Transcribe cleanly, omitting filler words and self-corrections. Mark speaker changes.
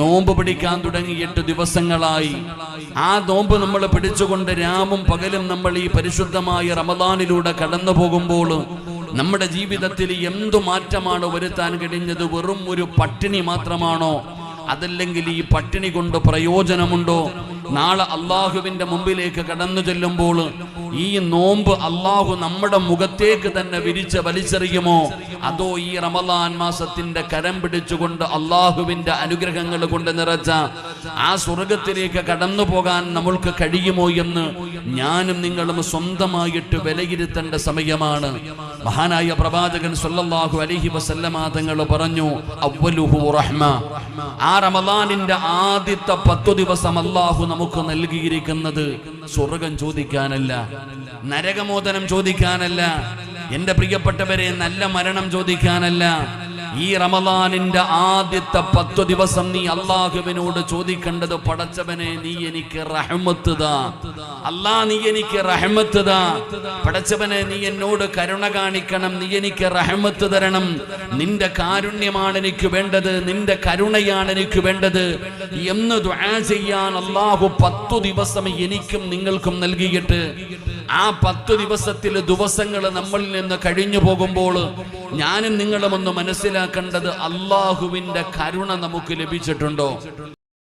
Speaker 1: നോമ്പ് പിടിക്കാൻ തുടങ്ങിയിട്ട് ദിവസങ്ങളായി. ആ നോമ്പ് നമ്മൾ പിടിച്ചുകൊണ്ട് രാവും പകലും നമ്മൾ ഈ പരിശുദ്ധമായ റമദാനിലൂടെ കടന്നു പോകുമ്പോൾ നമ്മുടെ ജീവിതത്തിൽ എന്തു മാറ്റമാണ് വരുത്താൻ കഴിഞ്ഞത്? വെറും ഒരു പട്ടിണി മാത്രമാണോ? അതല്ലെങ്കിൽ ഈ പട്ടിണി കൊണ്ട് പ്രയോജനമുണ്ടോ? നാളെ അള്ളാഹുവിന്റെ മുമ്പിലേക്ക് കടന്നു ചെല്ലുമ്പോൾ ഈ നോമ്പ് അള്ളാഹു നമ്മുടെ മുഖത്തേക്ക് തന്നെ വലിച്ചെറിയുമോ? അതോ ഈ റമദാൻ മാസത്തിന്റെ കരം പിടിച്ചുകൊണ്ട് അള്ളാഹുവിന്റെ അനുഗ്രഹങ്ങൾ കൊണ്ട് നിറച്ച ആ സ്വർഗത്തിലേക്ക് കടന്നു പോകാൻ നമ്മൾക്ക് കഴിയുമോ എന്ന് ഞാനും നിങ്ങളും സ്വന്തമായിട്ട് വിലയിരുത്തേണ്ട സമയമാണ്. മഹാനായ പ്രവാചകൻ സല്ലല്ലാഹു അലൈഹി വസല്ലമ തങ്ങൾ പറഞ്ഞു, അവ്വലുഹു റഹ്മ. ആ റമദാനിന്റെ ആദ്യത്തെ 10 ദിവസം അള്ളാഹു നമുക്ക് നൽകിയിരിക്കുന്നത് സ്വർഗം ചോദിക്കാനല്ല, നരകമോചനം ചോദിക്കാനല്ല, എന്റെ പ്രിയപ്പെട്ടവരെ നല്ല മരണം ചോദിക്കാനല്ല. ഈ റമദാനിന്റെ ആദ്യത്തെ 10 ദിവസം നീ അള്ളാഹുവിനോട് ചോദിക്കേണ്ടത്, പടച്ചവനെ നീ എനിക്ക് റഹ്മത്ത് താ, അല്ലാ നീ എനിക്ക് റഹ്മത്ത് താ, പടച്ചവനെ നീ എന്നോട് കരുണ കാണിക്കണം, നീ എനിക്ക് റഹ്മത്ത് തരണം, നിന്റെ കാരുണ്യമാണ് എനിക്ക് വേണ്ടത്, നിന്റെ കരുണയാണ് എനിക്ക് വേണ്ടത് എന്ന് ദുആ ചെയ്യാൻ അള്ളാഹു 10 ദിവസം എനിക്കും നിങ്ങൾക്കും നൽകിയിട്ട് ആ 10 ദിവസങ്ങൾ നമ്മളിൽ നിന്ന് കഴിഞ്ഞു പോകുമ്പോൾ ഞാനും നിങ്ങളും ഒന്ന് മനസ്സിലാക്കേണ്ടത്, അള്ളാഹുവിന്റെ കരുണ നമുക്ക് ലഭിച്ചിട്ടുണ്ടോ?